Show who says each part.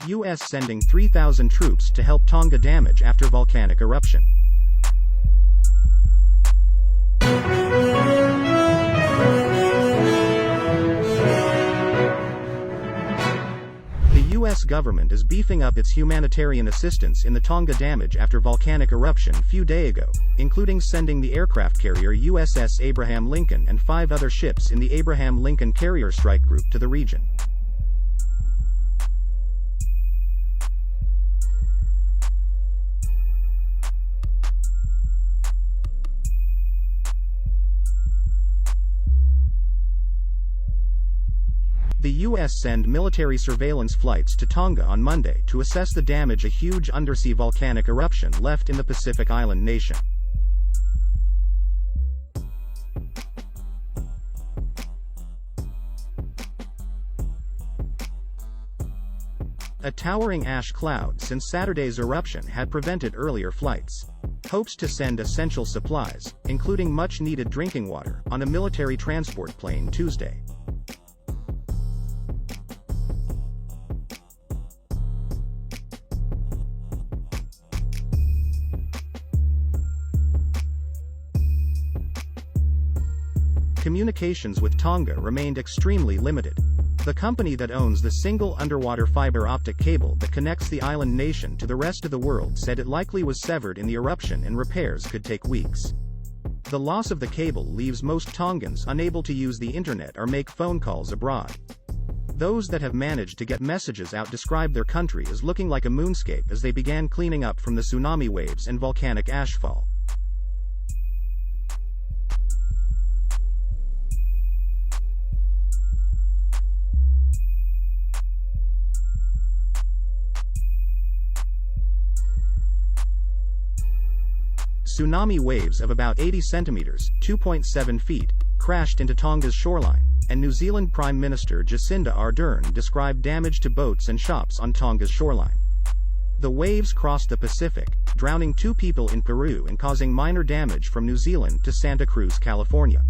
Speaker 1: U.S. sending 3,000 troops to help Tonga damage after volcanic eruption. The U.S. government is beefing up its humanitarian assistance in the Tonga damage after volcanic eruption few days ago, including sending the aircraft carrier USS Abraham Lincoln and 5 other ships in the Abraham Lincoln Carrier Strike Group to the region. The U.S. sent military surveillance flights to Tonga on Monday to assess the damage a huge undersea volcanic eruption left in the Pacific island nation. A towering ash cloud since Saturday's eruption had prevented earlier flights. Hopes to send essential supplies, including much-needed drinking water, on a military transport plane Tuesday. Communications with Tonga remained extremely limited. The company that owns the single underwater fiber optic cable that connects the island nation to the rest of the world said it likely was severed in the eruption and repairs could take weeks. The loss of the cable leaves most Tongans unable to use the internet or make phone calls abroad. Those that have managed to get messages out describe their country as looking like a moonscape as they began cleaning up from the tsunami waves and volcanic ashfall. Tsunami waves of about 80 centimeters, 2.7 feet, crashed into Tonga's shoreline, and New Zealand Prime Minister Jacinda Ardern described damage to boats and shops on Tonga's shoreline. The waves crossed the Pacific, drowning 2 people in Peru and causing minor damage from New Zealand to Santa Cruz, California.